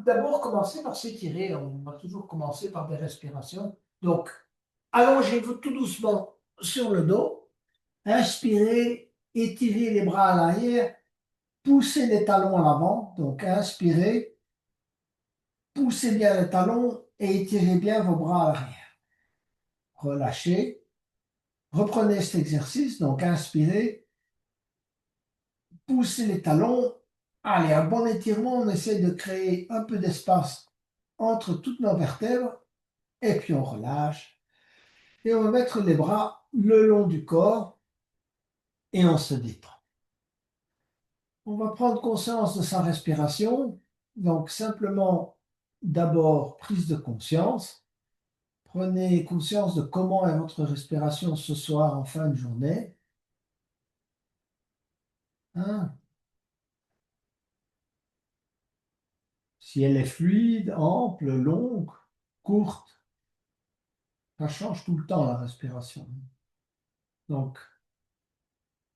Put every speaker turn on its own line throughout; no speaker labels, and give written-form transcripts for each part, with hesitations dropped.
d'abord commencer par s'étirer. On va toujours commencer par des respirations. Donc, allongez-vous tout doucement sur le dos. Inspirez, étirez les bras à l'arrière, poussez les talons à l'avant. Donc, inspirez, poussez bien les talons et étirez bien vos bras à l'arrière. Relâchez. Reprenez cet exercice. Donc, inspirez, poussez les talons. Allez, un bon étirement. On essaie de créer un peu d'espace entre toutes nos vertèbres. Et puis, on relâche. Et on va mettre les bras le long du corps et on se détend. On va prendre conscience de sa respiration. Donc simplement, d'abord, prise de conscience. Prenez conscience de comment est votre respiration ce soir en fin de journée. Hein? Si elle est fluide, ample, longue, courte, ça change tout le temps la respiration. Donc,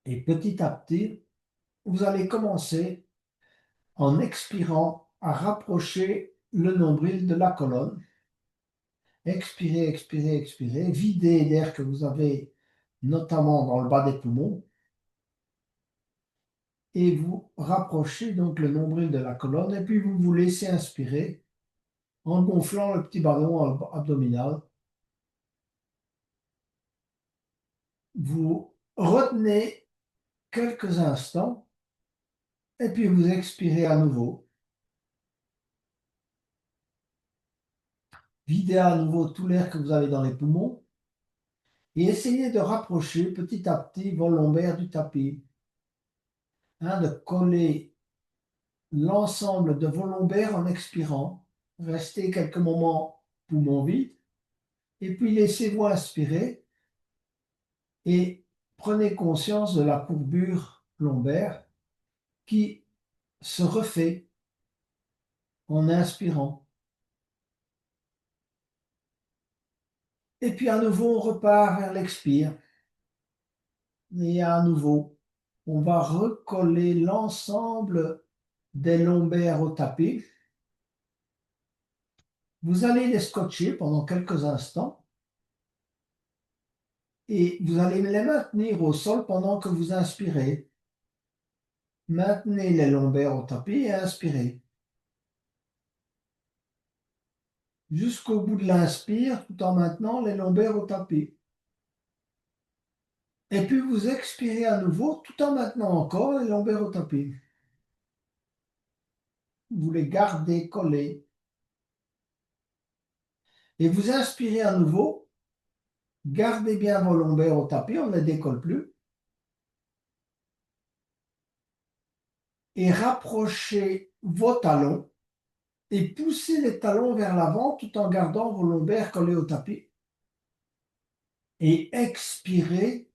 et petit à petit, vous allez commencer en expirant à rapprocher le nombril de la colonne. Expirez, expirez, expirez. Videz l'air que vous avez, notamment dans le bas des poumons. Et vous rapprochez donc le nombril de la colonne. Et puis vous vous laissez inspirer en gonflant le petit ballon abdominal. Vous retenez quelques instants. Et puis vous expirez à nouveau. Videz à nouveau tout l'air que vous avez dans les poumons. Et essayez de rapprocher petit à petit vos lombaires du tapis. De coller l'ensemble de vos lombaires en expirant. Restez quelques moments poumons vides. Et puis laissez-vous inspirer et prenez conscience de la courbure lombaire qui se refait en inspirant. Et puis à nouveau, on repart vers l'expire. Et à nouveau, on va recoller l'ensemble des lombaires au tapis. Vous allez les scotcher pendant quelques instants et vous allez les maintenir au sol pendant que vous inspirez. Maintenez les lombaires au tapis et inspirez. Jusqu'au bout de l'inspire, tout en maintenant les lombaires au tapis. Et puis vous expirez à nouveau, tout en maintenant encore les lombaires au tapis. Vous les gardez collés. Et vous inspirez à nouveau. Gardez bien vos lombaires au tapis, on ne les décolle plus. Et rapprochez vos talons et poussez les talons vers l'avant tout en gardant vos lombaires collés au tapis. Et expirez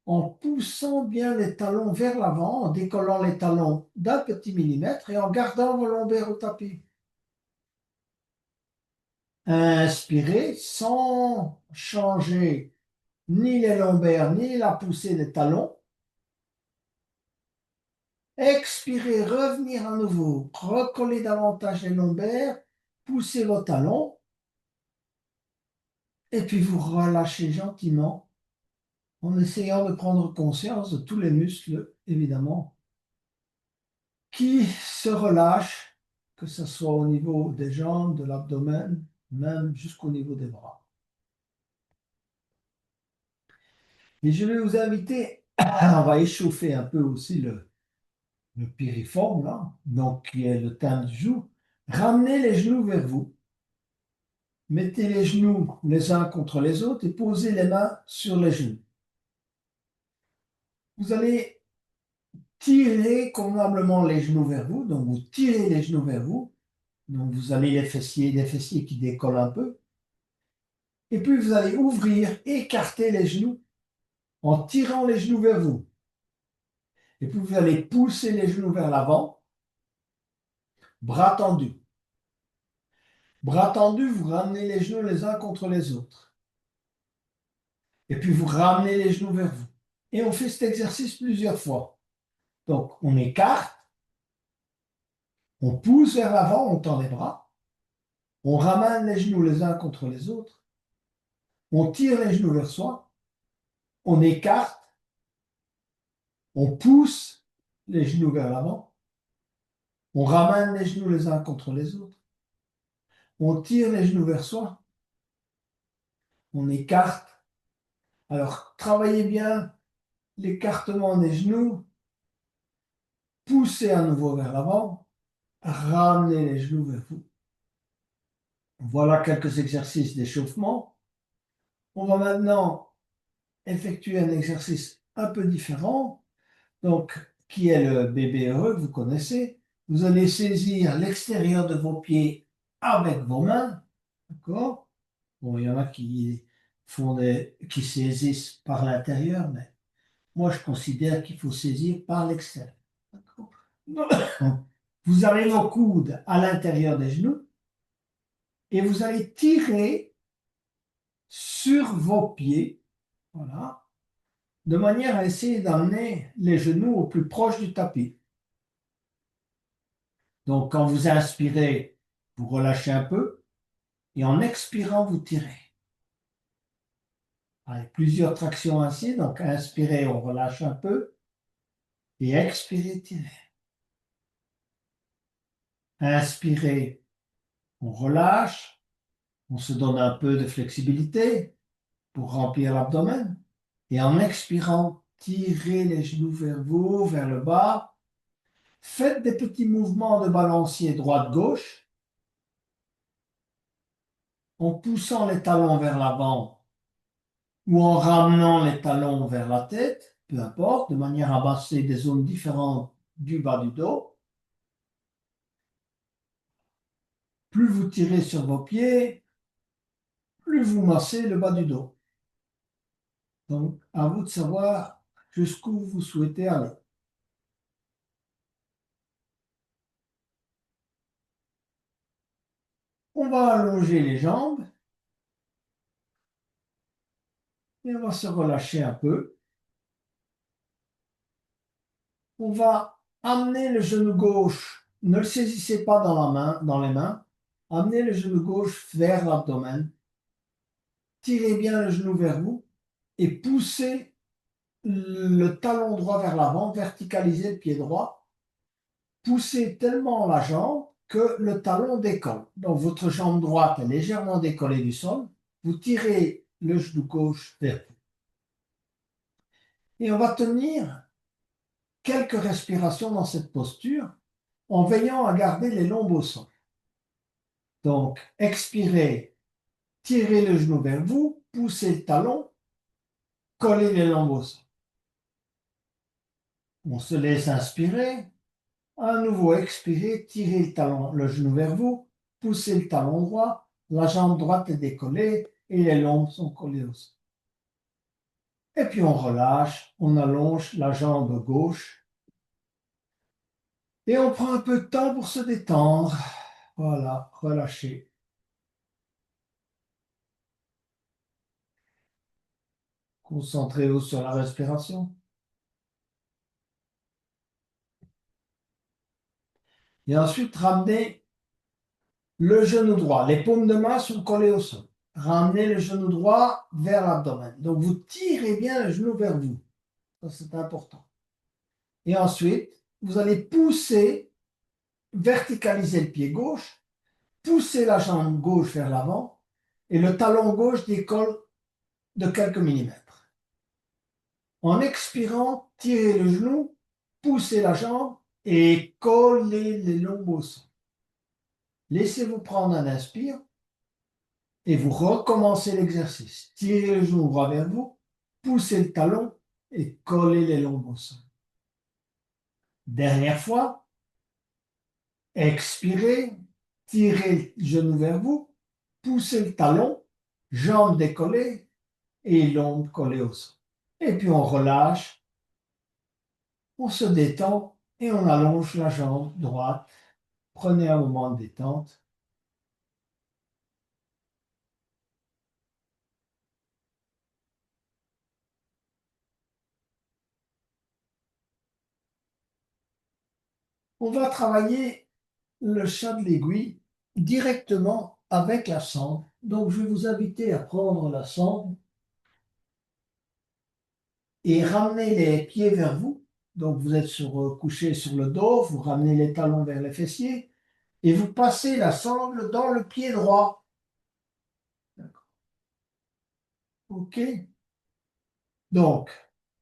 en poussant bien les talons vers l'avant, en décollant les talons d'un petit millimètre et en gardant vos lombaires au tapis. Inspirez sans changer ni les lombaires ni la poussée des talons. Expirez, revenir à nouveau, recoller davantage les lombaires, poussez vos talons et puis vous relâchez gentiment en essayant de prendre conscience de tous les muscles, évidemment, qui se relâchent, que ce soit au niveau des jambes, de l'abdomen, même jusqu'au niveau des bras. Et je vais vous inviter, on va échauffer un peu aussi le piriforme, là, donc qui est le thème du jour. Ramenez les genoux vers vous. Mettez les genoux les uns contre les autres et posez les mains sur les genoux. Vous allez tirer convenablement les genoux vers vous, donc vous tirez les genoux vers vous. Donc vous avez les fessiers qui décollent un peu. Et puis vous allez ouvrir, écarter les genoux en tirant les genoux vers vous. Et puis vous allez pousser les genoux vers l'avant, bras tendus. Bras tendus, vous ramenez les genoux les uns contre les autres. Et puis vous ramenez les genoux vers vous. Et on fait cet exercice plusieurs fois. Donc on écarte, On pousse vers l'avant, on tend les bras. On ramène les genoux les uns contre les autres. On tire les genoux vers soi. On écarte. On pousse les genoux vers l'avant. On ramène les genoux les uns contre les autres. On tire les genoux vers soi. On écarte. Alors, travaillez bien l'écartement des genoux. Poussez à nouveau vers l'avant. Ramenez les genoux vers vous. Voilà quelques exercices d'échauffement. On va maintenant effectuer un exercice un peu différent, donc qui est le bébé heureux que vous connaissez. Vous allez saisir l'extérieur de vos pieds avec vos mains, d'accord? Bon, il y en a qui saisissent par l'intérieur, mais moi je considère qu'il faut saisir par l'extérieur. D'accord. Vous avez vos coudes à l'intérieur des genoux et vous allez tirer sur vos pieds, voilà, de manière à essayer d'amener les genoux au plus proche du tapis. Donc, quand vous inspirez, vous relâchez un peu et en expirant, vous tirez. Avec plusieurs tractions ainsi, donc inspirez, on relâche un peu et expirez, tirez. Inspirez, on relâche, on se donne un peu de flexibilité pour remplir l'abdomen et en expirant, tirez les genoux vers vous, vers le bas. Faites des petits mouvements de balancier droite-gauche en poussant les talons vers l'avant ou en ramenant les talons vers la tête, peu importe, de manière à masser des zones différentes du bas du dos. Plus vous tirez sur vos pieds, plus vous massez le bas du dos. Donc, à vous de savoir jusqu'où vous souhaitez aller. On va allonger les jambes et on va se relâcher un peu. On va amener le genou gauche, ne le saisissez pas dans les mains, amenez le genou gauche vers l'abdomen, tirez bien le genou vers vous et poussez le talon droit vers l'avant, verticalisez le pied droit, poussez tellement la jambe que le talon décolle. Donc votre jambe droite est légèrement décollée du sol, vous tirez le genou gauche vers vous. Et on va tenir quelques respirations dans cette posture en veillant à garder les lombes au sol. Donc, expirez, tirez le genou vers vous, poussez le talon, collez les lombes au sol. On se laisse inspirer. À nouveau, expirez, tirez le talon, le genou vers vous, poussez le talon droit, la jambe droite est décollée et les lombes sont collées au sol. Et puis on relâche, on allonge la jambe gauche et on prend un peu de temps pour se détendre. Voilà, relâchez. Concentrez-vous sur la respiration. Et ensuite, ramenez le genou droit. Les paumes de main sont collées au sol. Ramenez le genou droit vers l'abdomen. Donc, vous tirez bien le genou vers vous. Ça, c'est important. Et ensuite, vous allez pousser, verticaliser le pied gauche, pousser la jambe gauche vers l'avant et le talon gauche décolle de quelques millimètres. En expirant, tirez le genou, poussez la jambe et collez les lombes au sol. Laissez-vous prendre un inspire et vous recommencez l'exercice. Tirez le genou droit vers vous, poussez le talon et collez les lombes au sol. Dernière fois, expirez, tirez le genou vers vous, poussez le talon, jambes décollées et lombes collées au sol. Et puis on relâche, on se détend et on allonge la jambe droite. Prenez un moment de détente. On va travailler le chat de l'aiguille directement avec la sangle. Donc, je vais vous inviter à prendre la sangle et ramener les pieds vers vous. Donc, vous êtes couché sur le dos, vous ramenez les talons vers les fessiers et vous passez la sangle dans le pied droit. OK? Donc,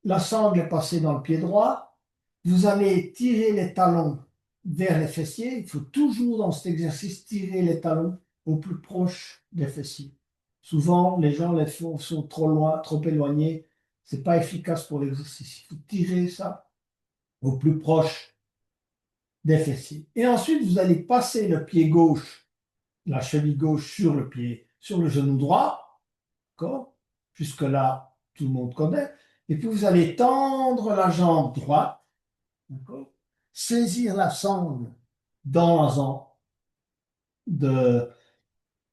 la sangle est passée dans le pied droit. Vous allez tirer les talons vers les fessiers. Il faut toujours dans cet exercice tirer les talons au plus proche des fessiers. Souvent, les gens sont trop loin, trop éloignés. C'est pas efficace pour l'exercice. Il faut tirer ça au plus proche des fessiers. Et ensuite, vous allez passer le pied gauche, la cheville gauche sur le genou droit. D'accord? Jusque-là, tout le monde connaît. Et puis, vous allez tendre la jambe droite. D'accord? Saisir la sangle dans la jambe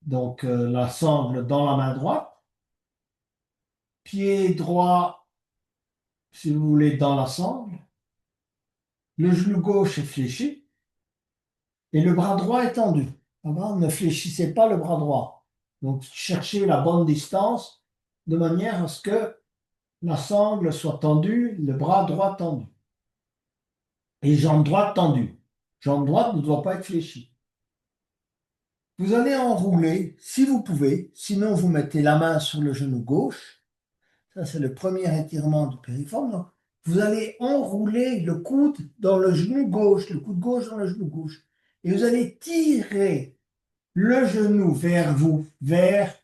donc la sangle dans la main droite. Pied droit, si vous voulez, dans la sangle. Le genou gauche est fléchi. Et le bras droit est tendu. Ne fléchissez pas le bras droit. Donc, cherchez la bonne distance de manière à ce que la sangle soit tendue, le bras droit tendu. Et jambe droite tendue. Jambe droite ne doit pas être fléchie. Vous allez enrouler, si vous pouvez, sinon vous mettez la main sur le genou gauche. Ça, c'est le premier étirement du piriforme. Donc, vous allez enrouler le coude dans le genou gauche, le coude gauche dans le genou gauche. Et vous allez tirer le genou vers vous, vers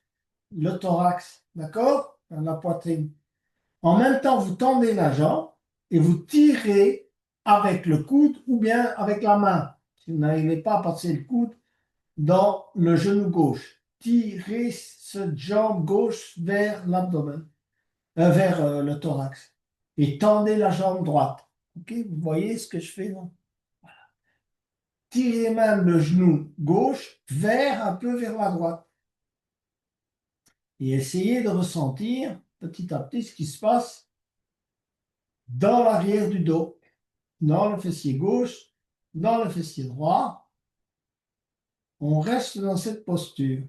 le thorax, d'accord? Dans la poitrine. En même temps, vous tendez la jambe et vous tirez avec le coude ou bien avec la main. Si vous n'arrivez pas à passer le coude dans le genou gauche, tirez cette jambe gauche vers l'abdomen, vers le thorax. Et tendez la jambe droite. Ok, vous voyez ce que je fais là? Tirez même le genou gauche un peu vers la droite. Et essayez de ressentir petit à petit ce qui se passe dans l'arrière du dos, dans le fessier gauche, dans le fessier droit. On reste dans cette posture.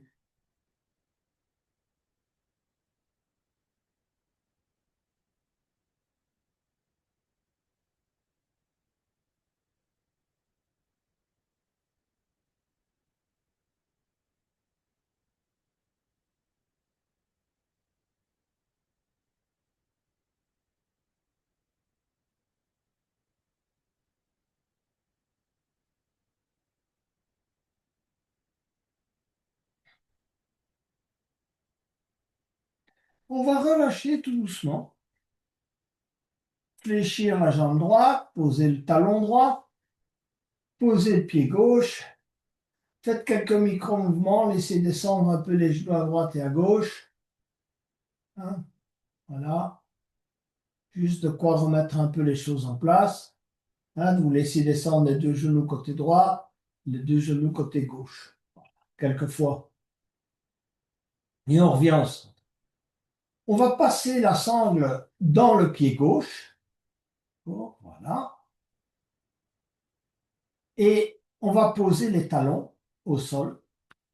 On va relâcher tout doucement, fléchir la jambe droite, poser le talon droit, poser le pied gauche. Faites quelques micro-mouvements, laissez descendre un peu les genoux à droite et à gauche. Hein, voilà. Juste de quoi remettre un peu les choses en place. Hein, vous laissez descendre les deux genoux côté droit, les deux genoux côté gauche. Quelquefois. Et on revient ensemble. On va passer la sangle dans le pied gauche. Bon, voilà. Et on va poser les talons au sol.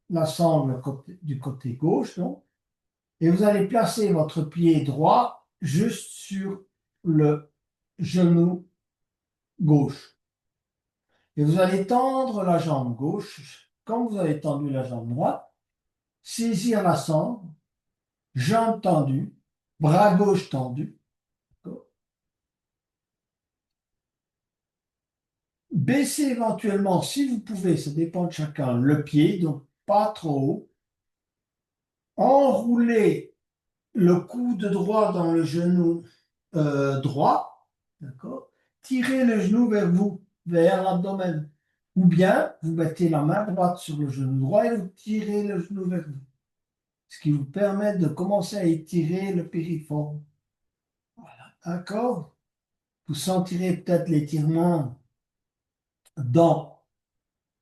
La sangle du côté gauche, donc. Et vous allez placer votre pied droit juste sur le genou gauche. Et vous allez tendre la jambe gauche. Quand vous avez tendu la jambe droite, saisir la sangle, jambe tendue, bras gauche tendu. Baissez éventuellement, si vous pouvez, ça dépend de chacun, le pied, donc pas trop haut. Enroulez le coude droit dans le genou droit, d'accord? Tirez le genou vers vous, vers l'abdomen. Ou bien, vous mettez la main droite sur le genou droit et vous tirez le genou vers vous. Ce qui vous permet de commencer à étirer le piriforme. D'accord? Vous sentirez peut-être l'étirement dans,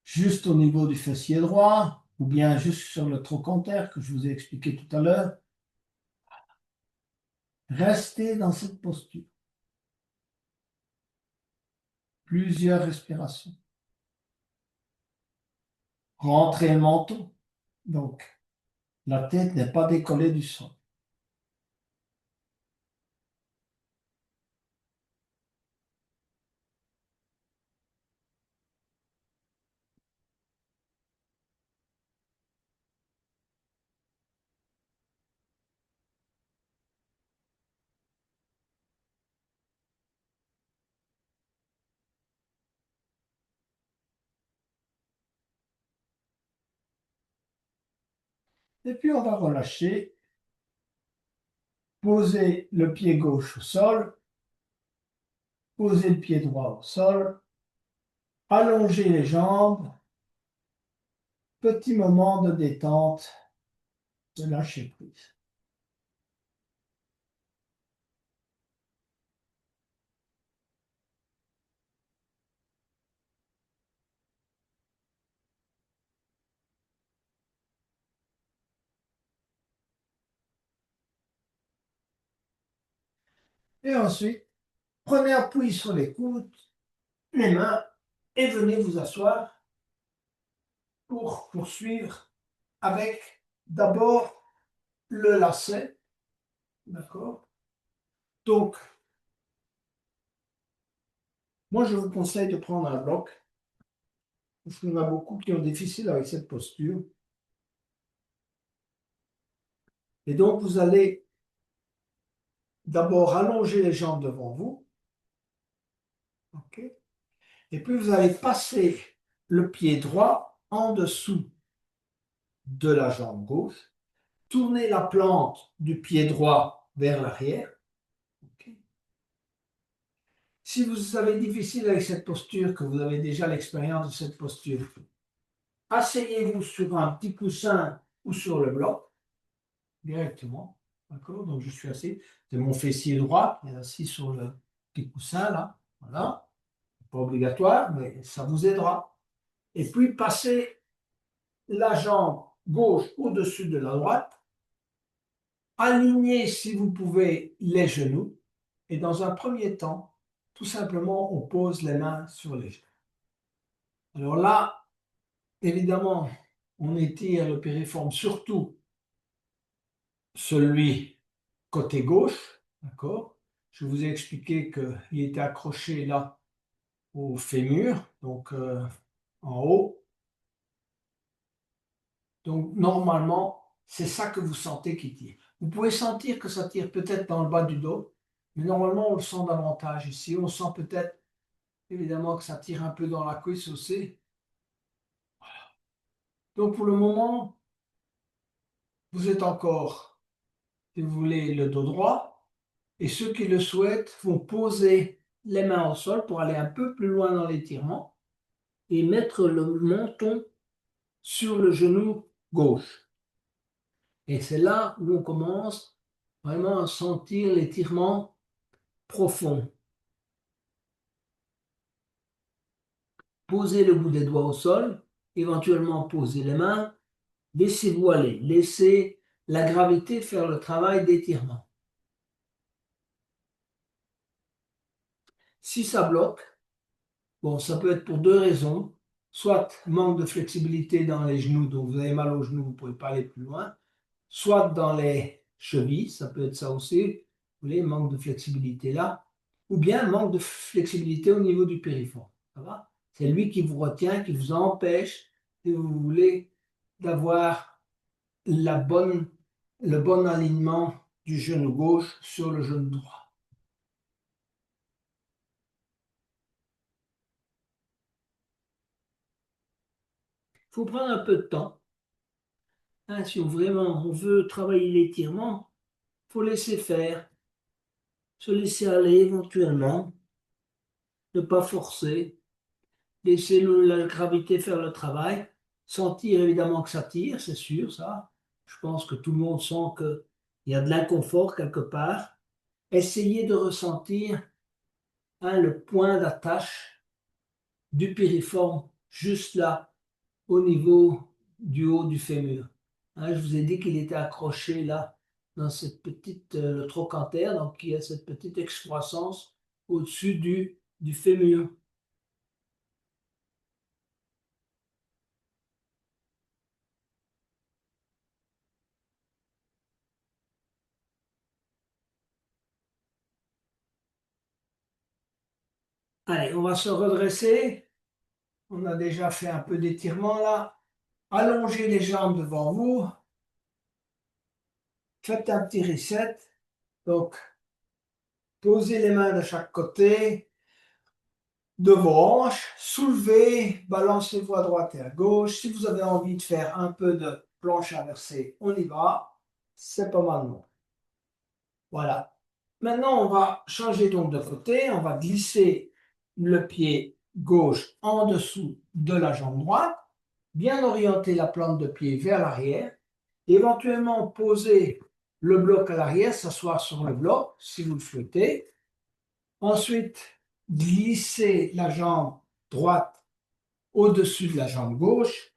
juste au niveau du fessier droit, ou bien juste sur le trochanter que je vous ai expliqué tout à l'heure. Restez dans cette posture. Plusieurs respirations. rentrer le menton. Donc, la tête n'est pas décollée du sol. Et puis, on va relâcher, poser le pied gauche au sol, poser le pied droit au sol, allonger les jambes, petit moment de détente, de lâcher prise. Et ensuite, prenez appui sur les coudes, les mains, et venez vous asseoir pour poursuivre avec d'abord le lacet, d'accord? Donc, moi, je vous conseille de prendre un bloc, parce qu'il y en a beaucoup qui ont difficile avec cette posture. Et donc, vous allez d'abord allonger les jambes devant vous, ok? Et puis vous allez passer le pied droit en dessous de la jambe gauche, tourner la plante du pied droit vers l'arrière. Ok. Si vous avez difficile avec cette posture, que vous avez déjà l'expérience de cette posture, asseyez-vous sur un petit coussin ou sur le bloc directement. D'accord? Donc je suis assis, c'est mon fessier droit qui est assis sur le petit coussin là. Voilà. Pas obligatoire, mais ça vous aidera. Et puis passez la jambe gauche au-dessus de la droite, alignez si vous pouvez les genoux, et dans un premier temps, tout simplement, on pose les mains sur les genoux. Alors là, évidemment, on étire le piriforme, surtout celui côté gauche, d'accord? Je vous ai expliqué qu'il était accroché là au fémur, donc en haut. Donc, normalement, c'est ça que vous sentez qui tire. Vous pouvez sentir que ça tire peut-être dans le bas du dos, mais normalement, on le sent davantage ici. On sent peut-être, évidemment, que ça tire un peu dans la cuisse aussi. Donc, pour le moment, vous êtes encore, si vous voulez, le dos droit. Et ceux qui le souhaitent vont poser les mains au sol pour aller un peu plus loin dans l'étirement et mettre le menton sur le genou gauche. Et c'est là où on commence vraiment à sentir l'étirement profond. Posez le bout des doigts au sol, éventuellement posez les mains, laissez-vous aller, laissez la gravité faire le travail d'étirement. Si ça bloque, bon, ça peut être pour deux raisons, soit manque de flexibilité dans les genoux, donc vous avez mal aux genoux, vous ne pouvez pas aller plus loin, soit dans les chevilles, ça peut être ça aussi, vous voyez, manque de flexibilité là, ou bien manque de flexibilité au niveau du piriforme. Ça va? C'est lui qui vous retient, qui vous empêche, si vous voulez, d'avoir le bon alignement du genou gauche sur le genou droit. Il faut prendre un peu de temps. Hein, si vraiment on veut travailler l'étirement, il faut laisser faire, se laisser aller éventuellement, ne pas forcer, laisser la gravité faire le travail, sentir évidemment que ça tire, c'est sûr, ça. Je pense que tout le monde sent qu'il y a de l'inconfort quelque part. Essayez de ressentir, hein, le point d'attache du piriforme juste là, au niveau du haut du fémur. Hein, je vous ai dit qu'il était accroché là, dans cette petite, le trochanter, donc il y a cette petite excroissance au-dessus du fémur. Allez, on va se redresser. On a déjà fait un peu d'étirement là. Allongez les jambes devant vous. Faites un petit reset. Donc, posez les mains de chaque côté, de vos hanches, soulevez, balancez-vous à droite et à gauche. Si vous avez envie de faire un peu de planche inversée, on y va. C'est pas mal, non? Voilà. Maintenant, on va changer donc de côté. On va glisser le pied gauche en dessous de la jambe droite, bien orienter la plante de pied vers l'arrière, éventuellement poser le bloc à l'arrière, s'asseoir sur le bloc si vous le souhaitez. Ensuite, glisser la jambe droite au-dessus de la jambe gauche,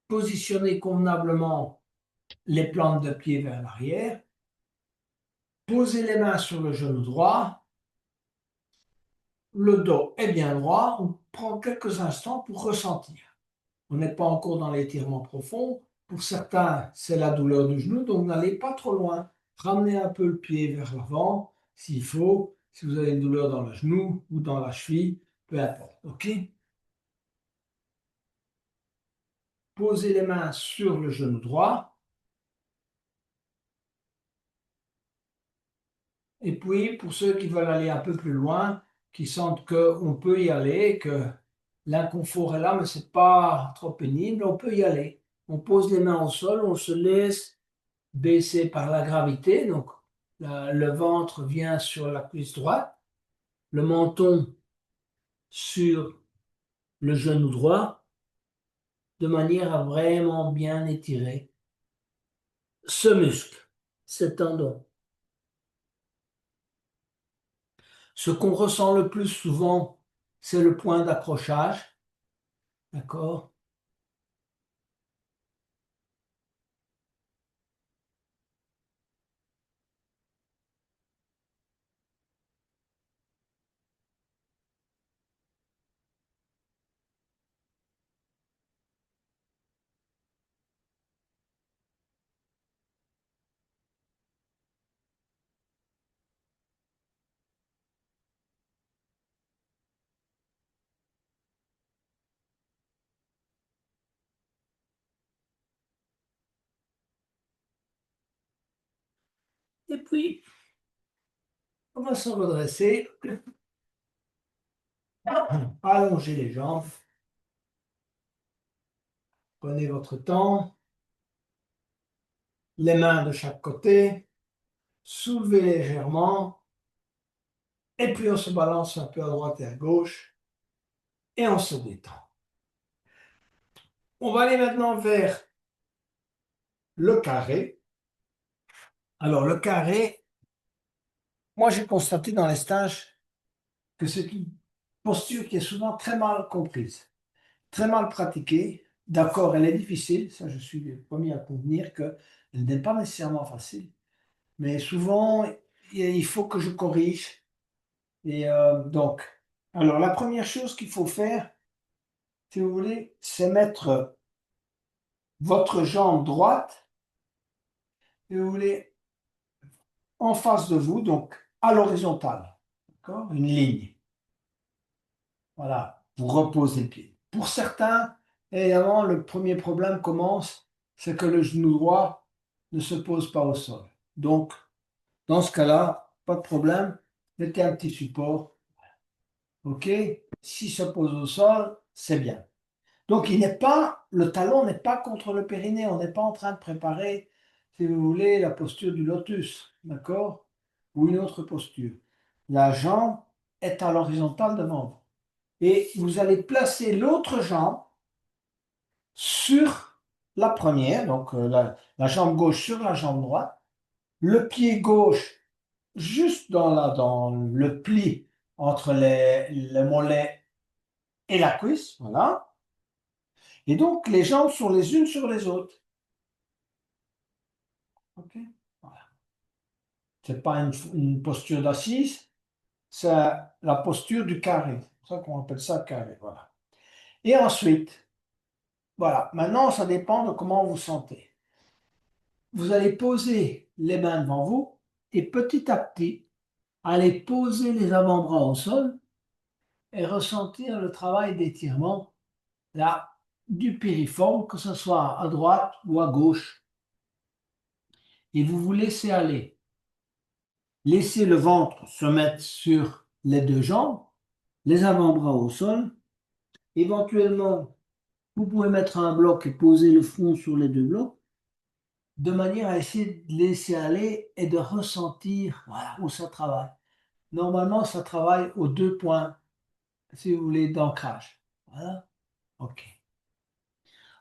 positionner convenablement les plantes de pied vers l'arrière, poser les mains sur le genou droit, le dos est bien droit, on prend quelques instants pour ressentir. On n'est pas encore dans l'étirement profond. Pour certains, c'est la douleur du genou, donc n'allez pas trop loin. Ramenez un peu le pied vers l'avant, s'il faut, si vous avez une douleur dans le genou ou dans la cheville, peu importe. OK? Posez les mains sur le genou droit. Et puis, pour ceux qui veulent aller un peu plus loin, qui sentent qu'on peut y aller, que l'inconfort est là, mais c'est pas trop pénible, on peut y aller. On pose les mains au sol, on se laisse baisser par la gravité. Donc, le ventre vient sur la cuisse droite, le menton sur le genou droit, de manière à vraiment bien étirer ce muscle, ce tendon. Ce qu'on ressent le plus souvent, c'est le point d'accrochage. D'accord? Et puis, on va se redresser, allonger les jambes, prenez votre temps, les mains de chaque côté, soulevez légèrement, et puis on se balance un peu à droite et à gauche, et on se détend. On va aller maintenant vers le carré. Alors, le carré, moi j'ai constaté dans les stages que c'est une posture qui est souvent très mal comprise, très mal pratiquée. D'accord, elle est difficile, ça je suis le premier à convenir qu'elle n'est pas nécessairement facile, mais souvent il faut que je corrige. Et donc, alors la première chose qu'il faut faire, si vous voulez, c'est mettre votre jambe droite, si vous voulez, en face de vous, donc à l'horizontale, d'accord, une ligne. Voilà, vous reposez le pied. Pour certains, évidemment, le premier problème commence, c'est que le genou droit ne se pose pas au sol. Donc, dans ce cas-là, pas de problème, mettez un petit support. OK? S'il se pose au sol, c'est bien. Donc, le talon n'est pas contre le périnée. On n'est pas en train de préparer, si vous voulez, la posture du lotus. D'accord? Ou une autre posture. La jambe est à l'horizontale devant vous. Et vous allez placer l'autre jambe sur la première, donc la jambe gauche sur la jambe droite, le pied gauche juste dans le pli entre le mollet et la cuisse, voilà. Et donc les jambes sont les unes sur les autres. Ok. Voilà. C'est pas une posture d'assise, c'est la posture du carré. C'est pour ça qu'on appelle ça carré. Voilà. Et ensuite, voilà. Maintenant, ça dépend de comment vous sentez. Vous allez poser les mains devant vous et petit à petit, allez poser les avant-bras au sol et ressentir le travail d'étirement là, du piriforme, que ce soit à droite ou à gauche. Et vous vous laissez aller. Laissez le ventre se mettre sur les deux jambes, les avant-bras au sol. Éventuellement, vous pouvez mettre un bloc et poser le front sur les deux blocs, de manière à essayer de laisser aller et de ressentir voilà, où ça travaille. Normalement, ça travaille aux deux points, si vous voulez, d'ancrage. Voilà. OK.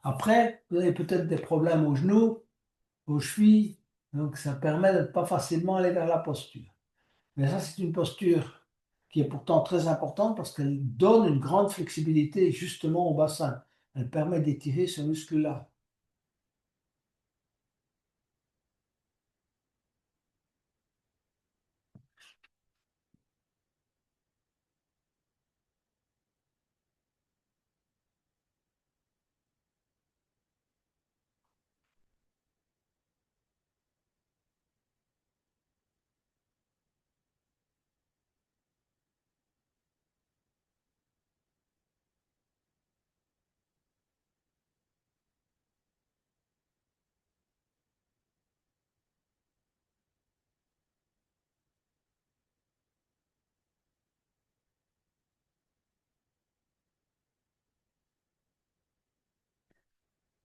Après, vous avez peut-être des problèmes aux genoux, aux chevilles, donc ça permet de ne pas facilement aller vers la posture. Mais ça, c'est une posture qui est pourtant très importante parce qu'elle donne une grande flexibilité justement au bassin. Elle permet d'étirer ce muscle-là.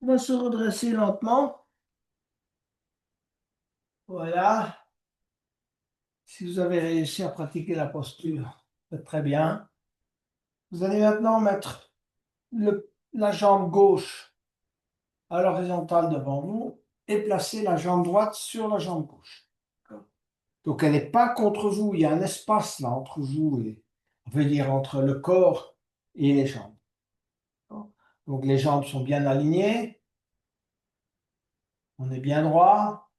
On va se redresser lentement. Voilà. Si vous avez réussi à pratiquer la posture, c'est très bien. Vous allez maintenant mettre la jambe gauche à l'horizontale devant vous et placer la jambe droite sur la jambe gauche. Donc elle n'est pas contre vous, il y a un espace là entre vous et, on veut dire entre le corps et les jambes. Donc les jambes sont bien alignées, on est bien droit.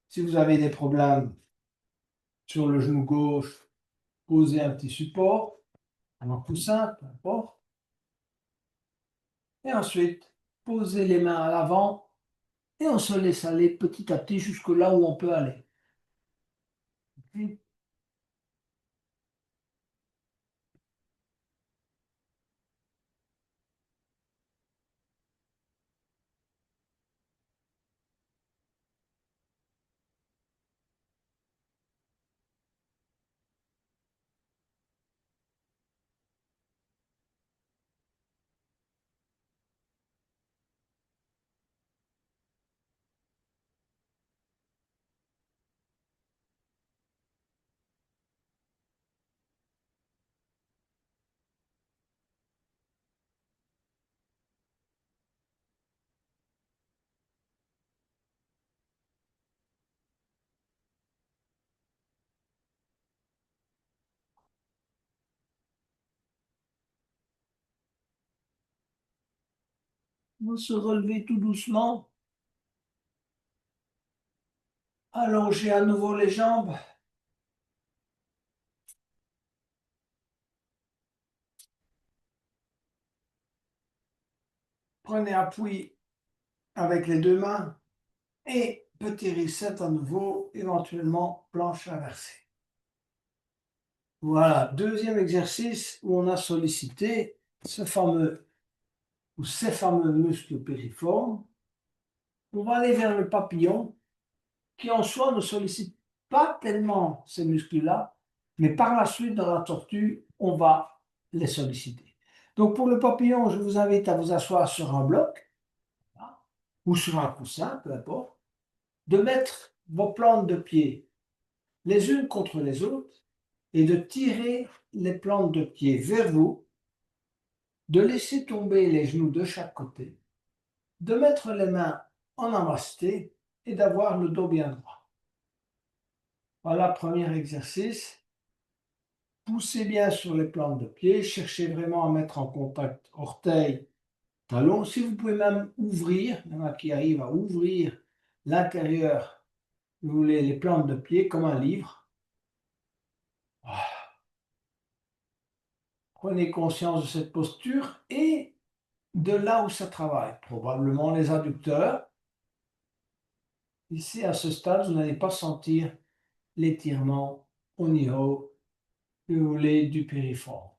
Si vous avez des problèmes sur le genou gauche, posez un petit support, un coussin, peu importe. Et ensuite, posez les mains à l'avant et on se laisse aller petit à petit jusque là où on peut aller. Vous se relevez tout doucement, allongez à nouveau les jambes. Prenez appui avec les deux mains et petit reset à nouveau, éventuellement planche inversée. Voilà, deuxième exercice où on a sollicité ce fameux ou ces fameux muscles piriformes. On va aller vers le papillon qui en soi ne sollicite pas tellement ces muscles-là, mais par la suite dans la tortue, on va les solliciter. Donc pour le papillon, je vous invite à vous asseoir sur un bloc ou sur un coussin, peu importe, de mettre vos plantes de pied les unes contre les autres et de tirer les plantes de pied vers vous, de laisser tomber les genoux de chaque côté, de mettre les mains en namasté et d'avoir le dos bien droit. Voilà, premier exercice. Poussez bien sur les plantes de pied, cherchez vraiment à mettre en contact orteil, talon. Si vous pouvez même ouvrir, il y en a qui arrivent à ouvrir l'intérieur, vous les plantes de pied comme un livre. Prenez conscience de cette posture et de là où ça travaille. Probablement les adducteurs. Ici, à ce stade, vous n'allez pas sentir l'étirement au niveau, si vous voulez, du piriforme.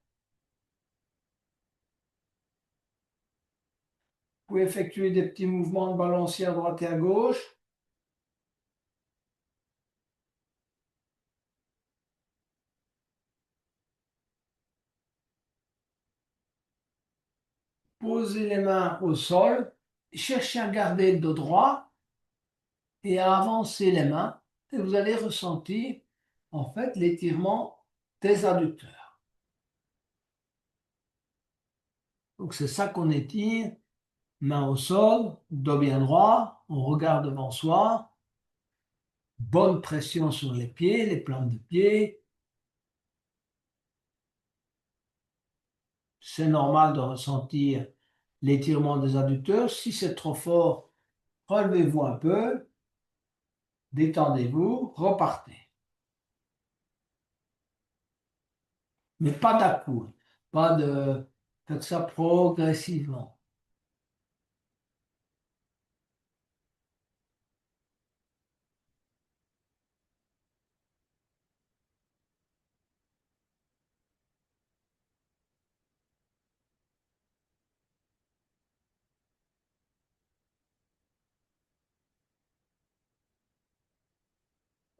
pouvez effectuer des petits mouvements de balancier à droite et à gauche. Posez les mains au sol, cherchez à garder le dos droit et à avancer les mains. Et vous allez ressentir en fait l'étirement des adducteurs. Donc c'est ça qu'on étire. Main au sol, dos bien droit, on regarde devant soi. Bonne pression sur les pieds, les plantes de pied. C'est normal de ressentir l'étirement des adducteurs. Si c'est trop fort, relevez-vous un peu, détendez-vous, repartez. Mais pas d'un coup, pas de... Faites ça progressivement.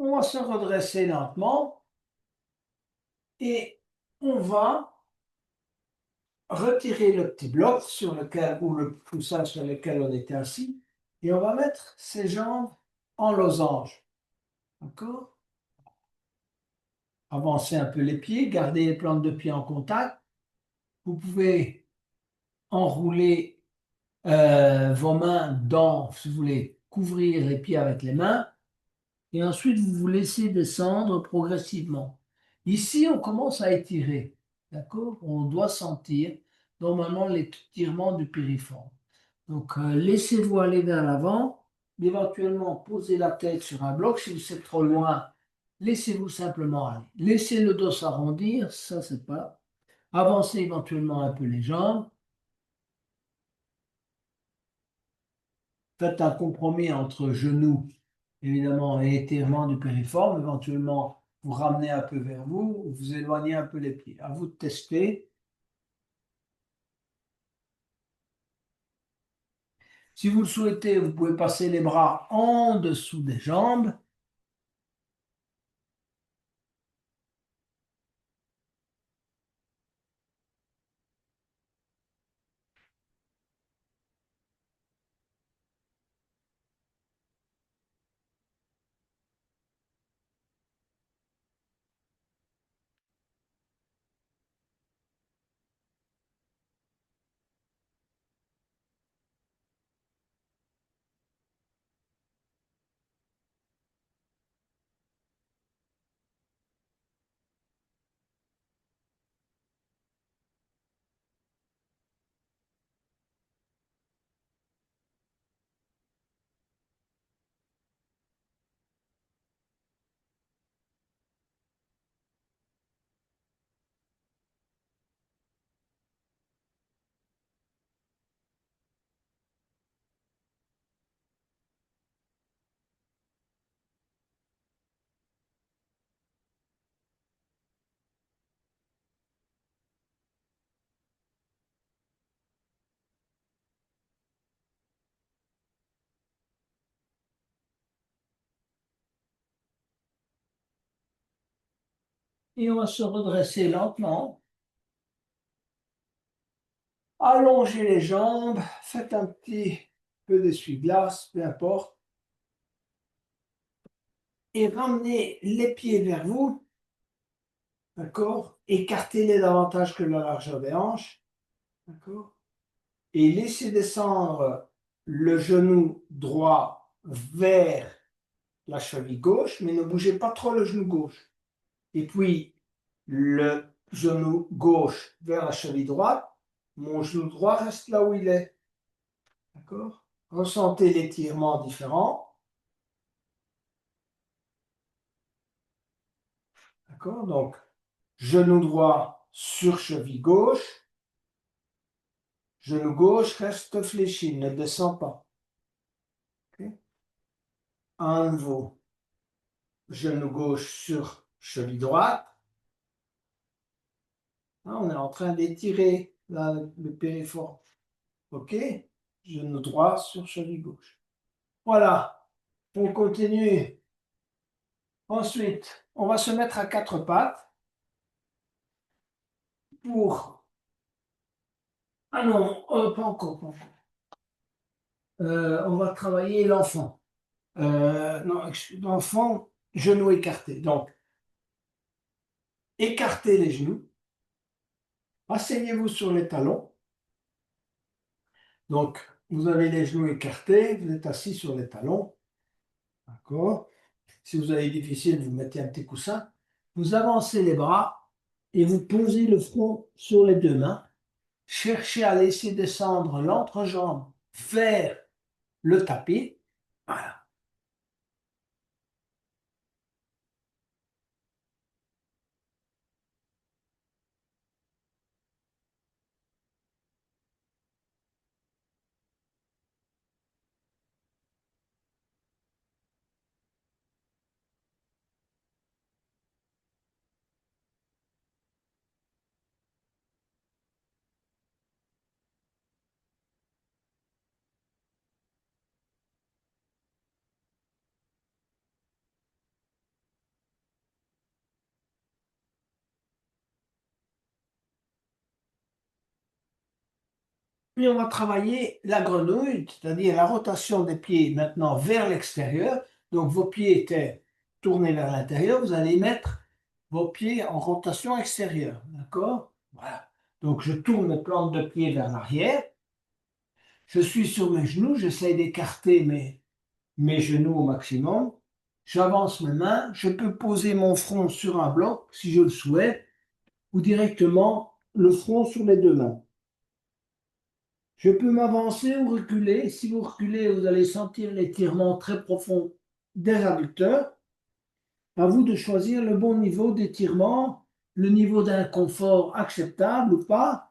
On va se redresser lentement et on va retirer le petit bloc sur lequel, ou le coussin sur lequel on était assis, et on va mettre ses jambes en losange. D'accord? Avancez un peu les pieds, gardez les plantes de pied en contact. Vous pouvez enrouler vos mains dans, si vous voulez, couvrir les pieds avec les mains, et ensuite vous vous laissez descendre progressivement. Ici, on commence à étirer, d'accord? On doit sentir normalement l'étirement du piriforme. Donc, laissez-vous aller vers l'avant, éventuellement posez la tête sur un bloc. Si vous êtes trop loin, laissez-vous simplement aller. Laissez le dos s'arrondir, ça c'est pas. Avancez éventuellement un peu les jambes. Faites un compromis entre genoux, évidemment, et étirement du piriforme. Éventuellement, vous ramenez un peu vers vous, vous éloignez un peu les pieds. À vous de tester. Si vous le souhaitez, vous pouvez passer les bras en dessous des jambes. Et on va se redresser lentement. Allongez les jambes, faites un petit peu d'essuie-glace, peu importe, et ramenez les pieds vers vous, d'accord? Écartez-les davantage que la largeur des hanches, d'accord? Et laissez descendre le genou droit vers la cheville gauche, mais ne bougez pas trop le genou gauche. Et puis, le genou gauche vers la cheville droite, mon genou droit reste là où il est, d'accord? Ressentez l'étirement différent. D'accord? Donc, genou droit sur cheville gauche. Genou gauche reste fléchi, ne descend pas. Okay? À nouveau, genou gauche sur cheville droite. Là, on est en train d'étirer le périforme. OK? genou droit sur cheville gauche. Voilà, on continue. Ensuite, on va se mettre à quatre pattes pour... Ah non, pas encore, pas encore. On va travailler l'enfant. Non, l'enfant, genou écarté. Donc, écartez les genoux, asseyez-vous sur les talons. Donc, vous avez les genoux écartés, vous êtes assis sur les talons. D'accord? Si vous avez difficile, vous mettez un petit coussin. Vous avancez les bras et vous posez le front sur les deux mains. Cherchez à laisser descendre l'entrejambe vers le tapis. Voilà. Puis on va travailler la grenouille, c'est-à-dire la rotation des pieds maintenant vers l'extérieur. Donc vos pieds étaient tournés vers l'intérieur, vous allez mettre vos pieds en rotation extérieure. D'accord? Voilà. Donc je tourne mes plantes de pied vers l'arrière. Je suis sur mes genoux, j'essaie d'écarter mes genoux au maximum. J'avance mes mains, je peux poser mon front sur un bloc si je le souhaite, ou directement le front sur les deux mains. Je peux m'avancer ou reculer. Si vous reculez, vous allez sentir l'étirement très profond des adducteurs. À vous de choisir le bon niveau d'étirement, le niveau d'inconfort acceptable ou pas.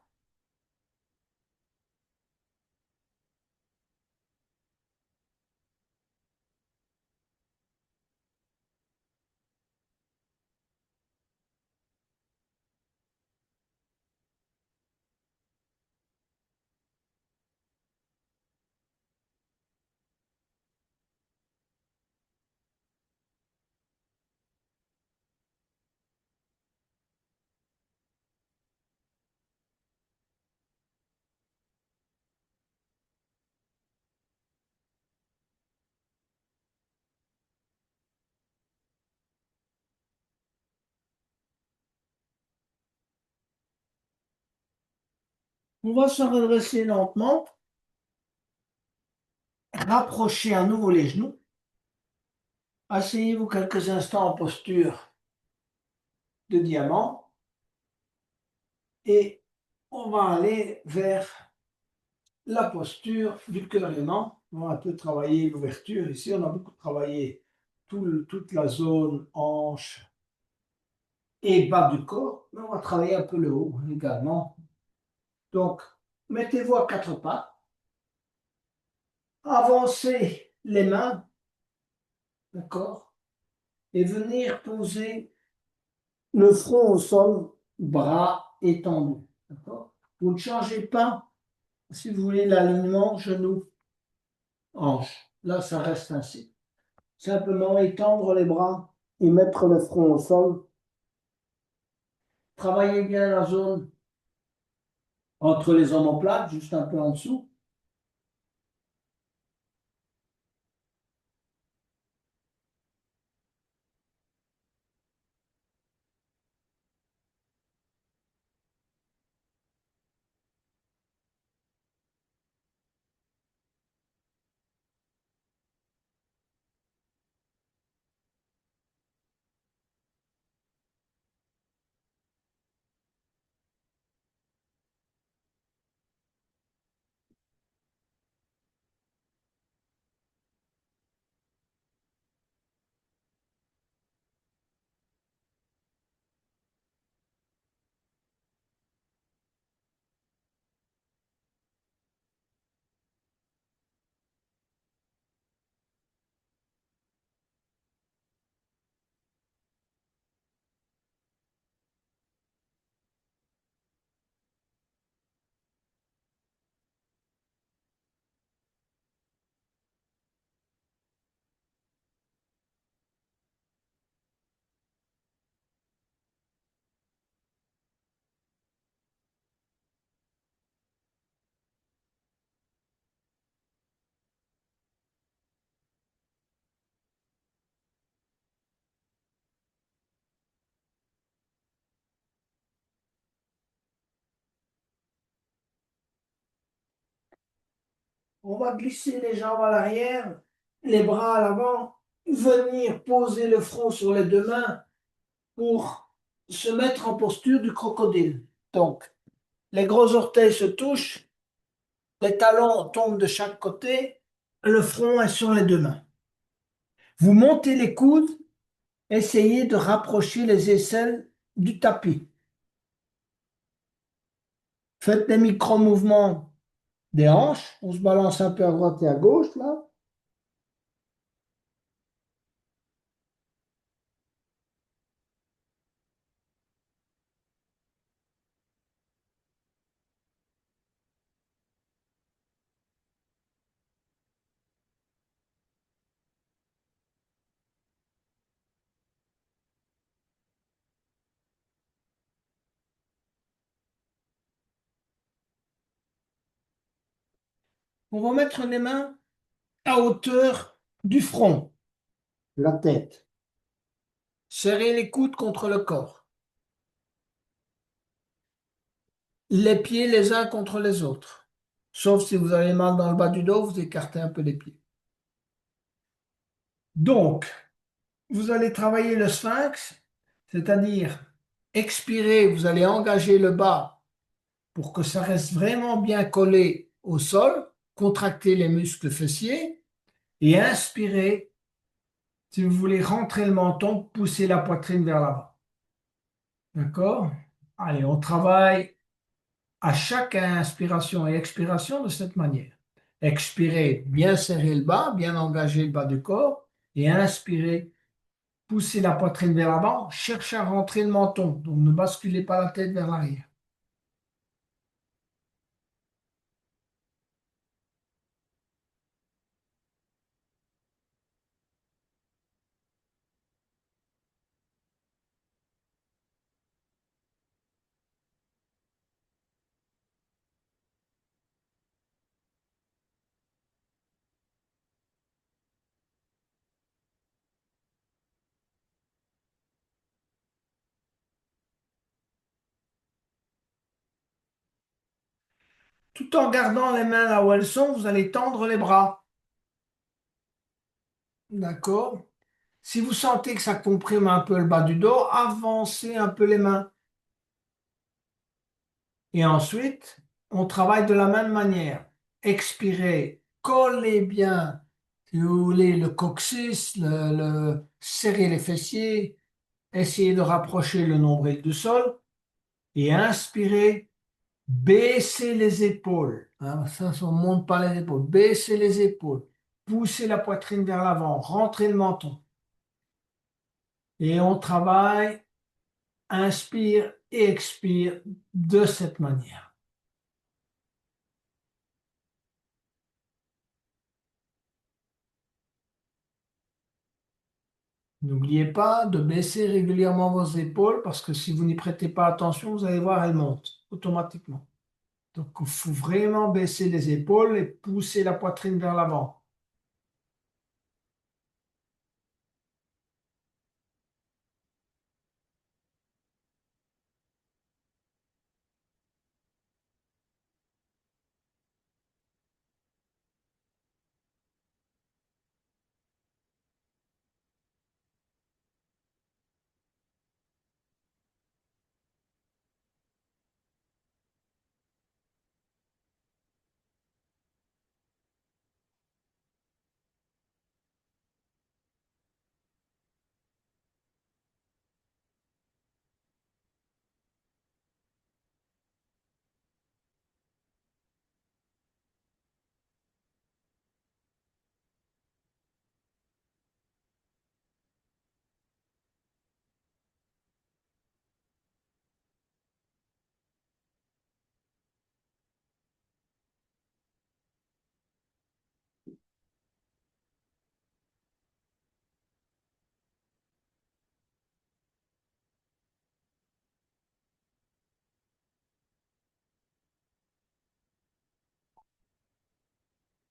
On va se redresser lentement, rapprocher à nouveau les genoux. Asseyez-vous quelques instants en posture de diamant et on va aller vers la posture du cœur aimant. On va un peu travailler l'ouverture. Ici, on a beaucoup travaillé toute la zone hanche et bas du corps, mais on va travailler un peu le haut également. Donc, mettez-vous à quatre pattes, avancez les mains, d'accord, et venir poser le front au sol, bras étendus, d'accord. Vous ne changez pas, si vous voulez, l'alignement genou-hanche. Là, ça reste ainsi. Simplement étendre les bras et mettre le front au sol. Travaillez bien la zone entre les omoplates, juste un peu en dessous. on va glisser les jambes à l'arrière, les bras à l'avant, venir poser le front sur les deux mains pour se mettre en posture du crocodile. Donc, les gros orteils se touchent, les talons tombent de chaque côté, le front est sur les deux mains. Vous montez les coudes, essayez de rapprocher les aisselles du tapis. Faites des micro-mouvements des hanches, on se balance un peu à droite et à gauche là. On va mettre les mains à hauteur du front, la tête. Serrez les coudes contre le corps. Les pieds les uns contre les autres. Sauf si vous avez mal dans le bas du dos, vous écartez un peu les pieds. Donc, vous allez travailler le sphinx, c'est-à-dire expirer, vous allez engager le bas pour que ça reste vraiment bien collé au sol, contracter les muscles fessiers et inspirer, si vous voulez rentrer le menton, pousser la poitrine vers l'avant. D'accord? Allez, on travaille à chaque inspiration et expiration de cette manière. Expirez, bien serrer le bas, bien engager le bas du corps et inspirez, poussez la poitrine vers l'avant, cherchez à rentrer le menton, donc ne basculez pas la tête vers l'arrière. Tout en gardant les mains là où elles sont, vous allez tendre les bras. D'accord? Si vous sentez que ça comprime un peu le bas du dos, avancez un peu les mains. Et ensuite, on travaille de la même manière. Expirez, collez bien, si vous voulez, le coccyx, serrez les fessiers, essayez de rapprocher le nombril du sol. Et inspirez, baissez les épaules. Hein, ça, on ne monte pas les épaules. Baissez les épaules. Poussez la poitrine vers l'avant. Rentrez le menton. Et on travaille, inspire et expire de cette manière. N'oubliez pas de baisser régulièrement vos épaules parce que si vous n'y prêtez pas attention, vous allez voir, elles montent automatiquement. Donc, il faut vraiment baisser les épaules et pousser la poitrine vers l'avant.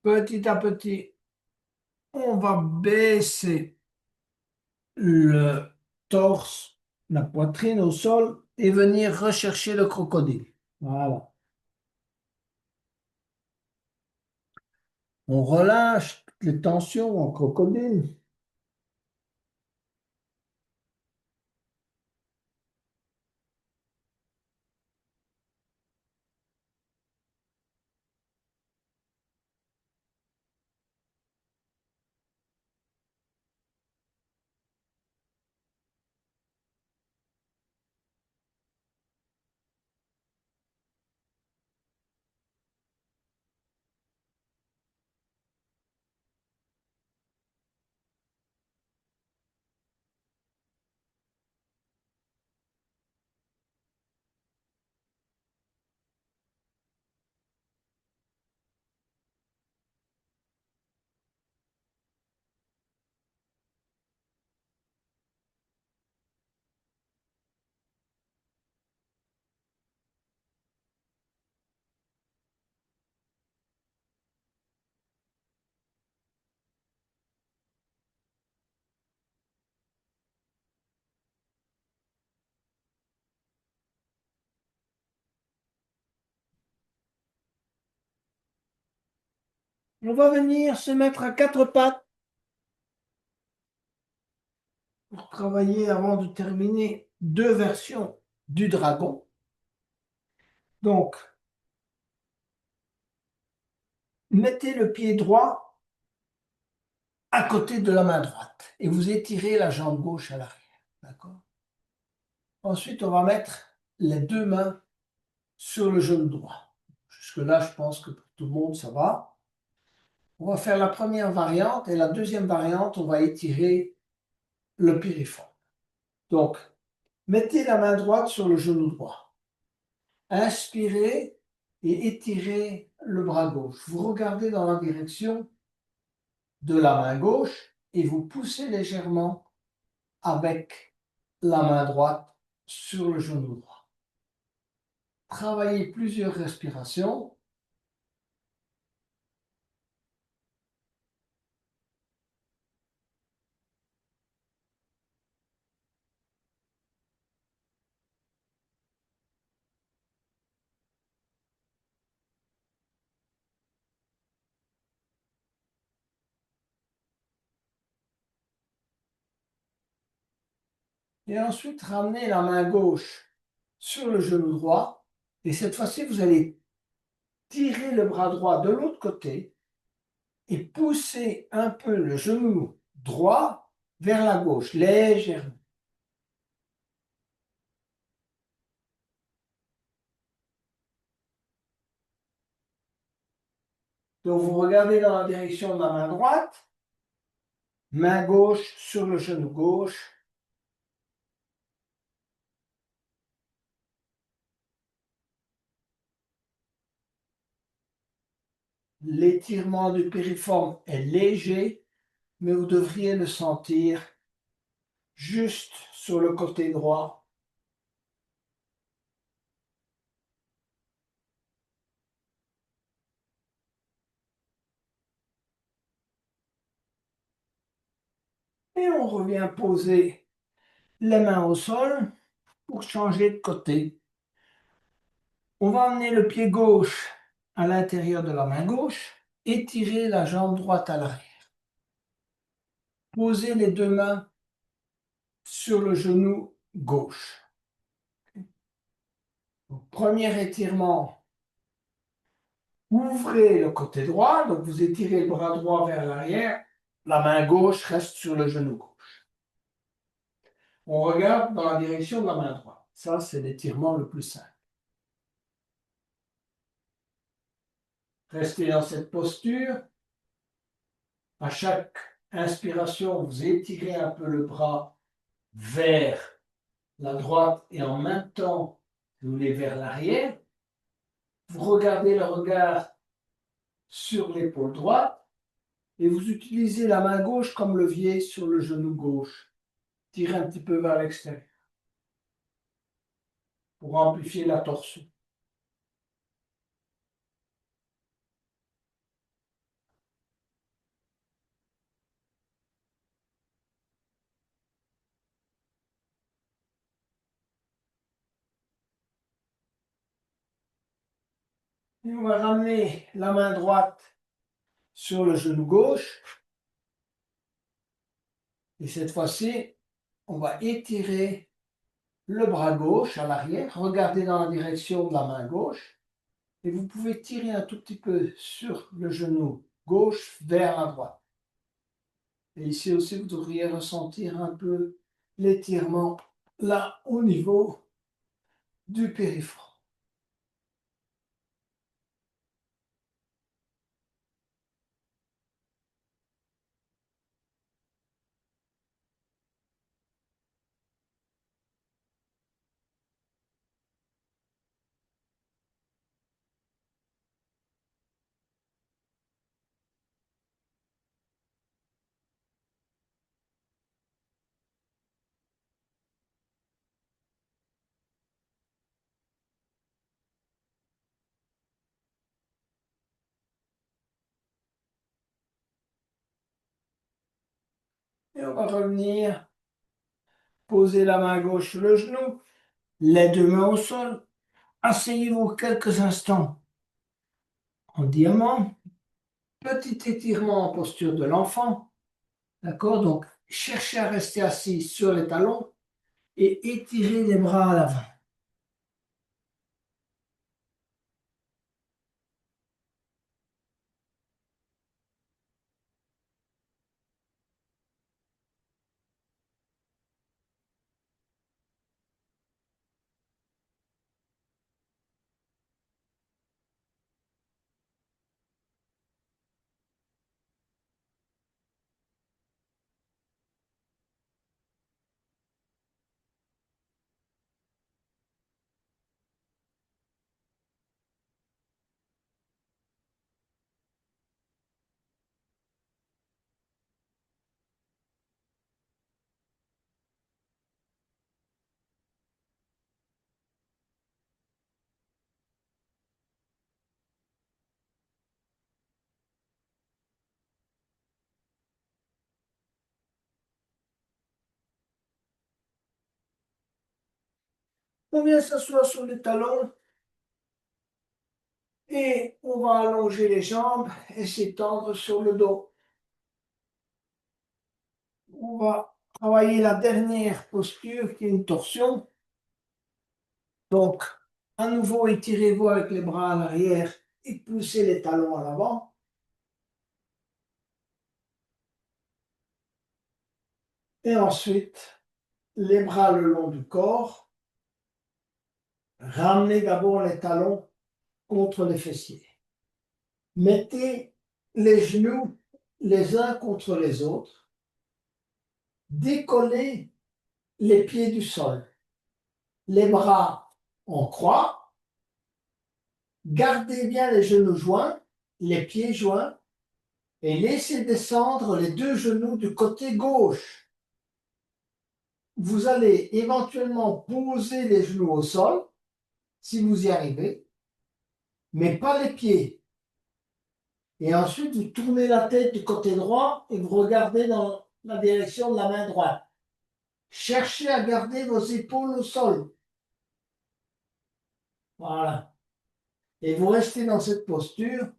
Petit à petit, on va baisser le torse, la poitrine au sol et venir rechercher le crocodile. Voilà. On relâche toutes les tensions en crocodile. On va venir se mettre à quatre pattes pour travailler avant de terminer deux versions du dragon. Donc, mettez le pied droit à côté de la main droite et vous étirez la jambe gauche à l'arrière. D'accord? Ensuite, on va mettre les deux mains sur le genou droit. Jusque-là, je pense que pour tout le monde, ça va. On va faire la première variante et la deuxième variante, on va étirer le piriforme. Donc, mettez la main droite sur le genou droit. Inspirez et étirez le bras gauche. Vous regardez dans la direction de la main gauche et vous poussez légèrement avec la main droite sur le genou droit. Travaillez plusieurs respirations. Et ensuite, ramenez la main gauche sur le genou droit. Et cette fois-ci, vous allez tirer le bras droit de l'autre côté et pousser un peu le genou droit vers la gauche, légèrement. Donc, vous regardez dans la direction de la main droite, main gauche sur le genou gauche. L'étirement du piriforme est léger, mais vous devriez le sentir juste sur le côté droit. Et on revient poser les mains au sol pour changer de côté. On va amener le pied gauche à l'intérieur de la main gauche, étirer la jambe droite à l'arrière. Posez les deux mains sur le genou gauche. Donc, premier étirement, ouvrez le côté droit, donc vous étirez le bras droit vers l'arrière, la main gauche reste sur le genou gauche. On regarde dans la direction de la main droite. Ça, c'est l'étirement le plus simple. Restez dans cette posture. À chaque inspiration, vous étirez un peu le bras vers la droite et en même temps, vous voulez vers l'arrière. Vous regardez le regard sur l'épaule droite et vous utilisez la main gauche comme levier sur le genou gauche. Tirez un petit peu vers l'extérieur pour amplifier la torsion. Et on va ramener la main droite sur le genou gauche. Et cette fois-ci, on va étirer le bras gauche à l'arrière, regardez dans la direction de la main gauche, et vous pouvez tirer un tout petit peu sur le genou gauche vers la droite. Et ici aussi, vous devriez ressentir un peu l'étirement là au niveau du périphranque. Et on va revenir, poser la main gauche sur le genou, les deux mains au sol, asseyez-vous quelques instants en diamant, petit étirement en posture de l'enfant, d'accord? Donc, cherchez à rester assis sur les talons et étirez les bras à l'avant. On vient s'asseoir sur les talons et on va allonger les jambes et s'étendre sur le dos. On va travailler la dernière posture qui est une torsion. Donc, à nouveau, étirez-vous avec les bras à l'arrière et poussez les talons à l'avant. Et ensuite, les bras le long du corps. Ramenez d'abord les talons contre les fessiers. Mettez les genoux les uns contre les autres. Décollez les pieds du sol. Les bras en croix. Gardez bien les genoux joints, les pieds joints et laissez descendre les deux genoux du côté gauche. Vous allez éventuellement poser les genoux au sol, si vous y arrivez, mais pas les pieds. Et ensuite, vous tournez la tête du côté droit et vous regardez dans la direction de la main droite. Cherchez à garder vos épaules au sol. Voilà. Et vous restez dans cette posture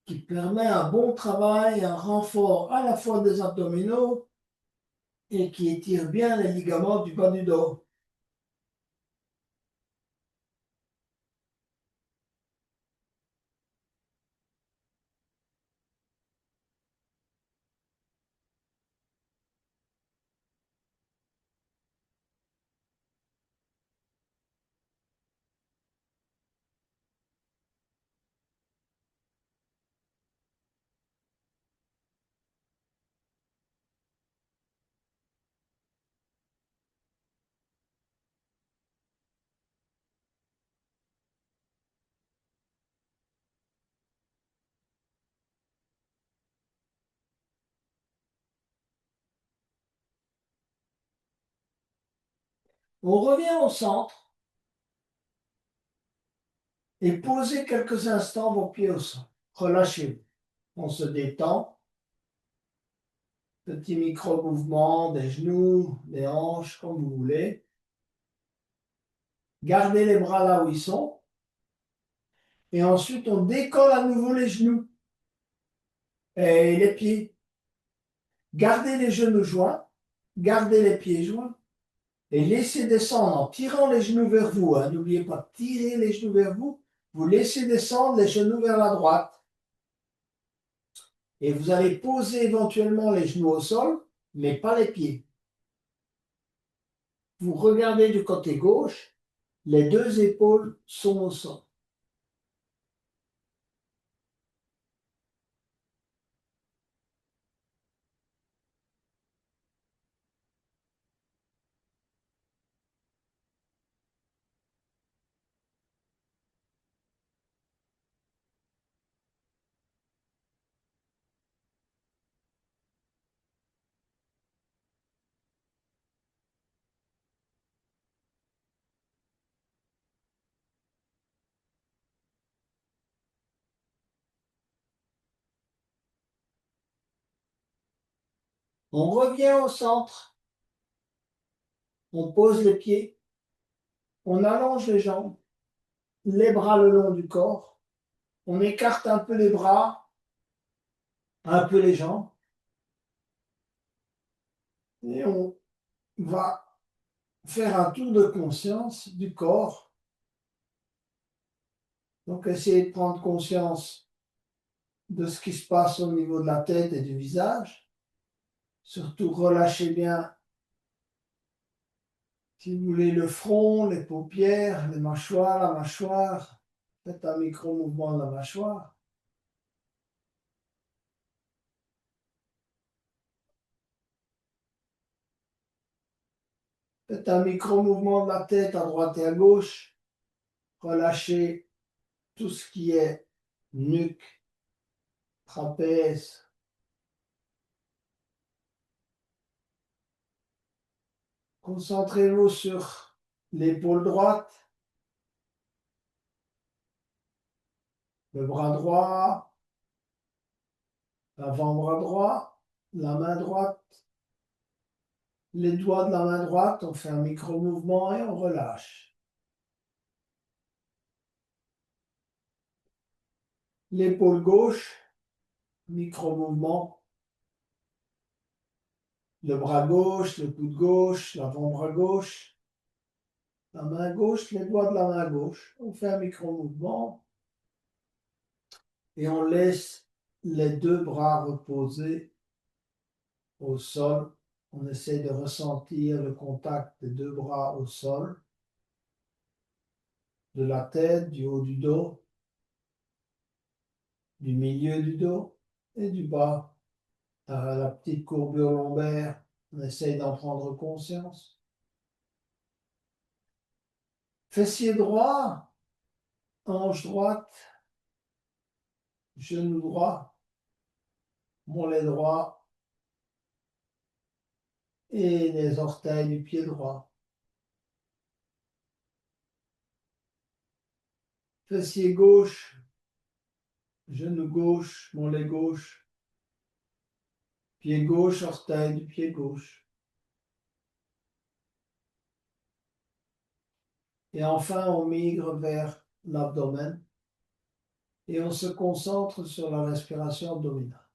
qui permet un bon travail, un renfort à la fois des abdominaux et qui étire bien les ligaments du bas du dos. On revient au centre et posez quelques instants vos pieds au sol. Relâchez-vous. On se détend. Petit micro-mouvement des genoux, des hanches, comme vous voulez. Gardez les bras là où ils sont. Et ensuite, on décolle à nouveau les genoux. Et les pieds. Gardez les genoux joints, gardez les pieds joints et laissez descendre en tirant les genoux vers vous, hein. N'oubliez pas de tirer les genoux vers vous. Vous laissez descendre les genoux vers la droite. Et vous allez poser éventuellement les genoux au sol, mais pas les pieds. Vous regardez du côté gauche, les deux épaules sont au sol. On revient au centre, on pose les pieds, on allonge les jambes, les bras le long du corps, on écarte un peu les bras, un peu les jambes, et on va faire un tour de conscience du corps. Donc essayez de prendre conscience de ce qui se passe au niveau de la tête et du visage. Surtout relâchez bien, si vous voulez, le front, les paupières, les mâchoires, la mâchoire. Faites un micro-mouvement de la mâchoire. Faites un micro-mouvement de la tête à droite et à gauche. Relâchez tout ce qui est nuque, trapèze. Concentrez-vous sur l'épaule droite, le bras droit, l'avant-bras droit, la main droite, les doigts de la main droite. On fait un micro-mouvement et on relâche. L'épaule gauche, micro-mouvement. Le bras gauche, le coude gauche, l'avant-bras gauche, la main gauche, les doigts de la main gauche. On fait un micro-mouvement et on laisse les deux bras reposer au sol. On essaie de ressentir le contact des deux bras au sol, de la tête, du haut du dos, du milieu du dos et du bas. À la petite courbure lombaire, on essaie d'en prendre conscience. Fessier droit, hanche droite, genou droit, mollet droit et les orteils du pied droit. Fessier gauche, genou gauche, mollet gauche, pied gauche, orteil du pied gauche. Et enfin, on migre vers l'abdomen et on se concentre sur la respiration abdominale.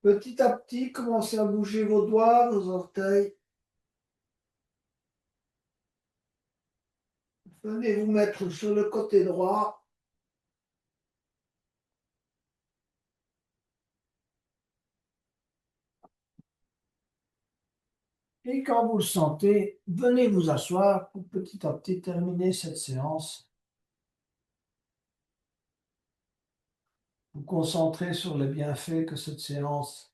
Petit à petit, commencez à bouger vos doigts, vos orteils. Venez vous mettre sur le côté droit. Et quand vous le sentez, venez vous asseoir pour petit à petit terminer cette séance. Vous concentrer sur les bienfaits que cette séance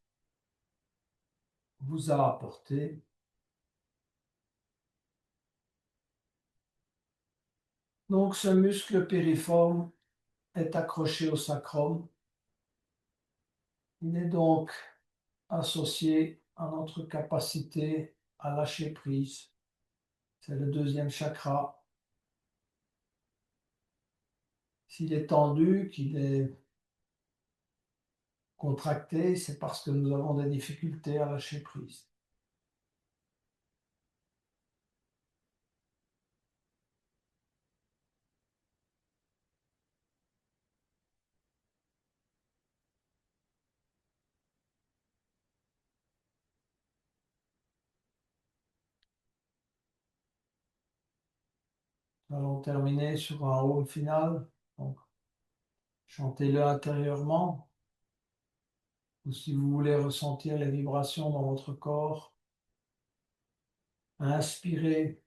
vous a apportés. Donc ce muscle piriforme est accroché au sacrum. Il est donc associé à notre capacité à lâcher prise. C'est le deuxième chakra. S'il est tendu, qu'il est contracté, c'est parce que nous avons des difficultés à lâcher prise. Nous allons terminer sur un home final. Donc, chantez-le intérieurement. Ou si vous voulez ressentir les vibrations dans votre corps, inspirez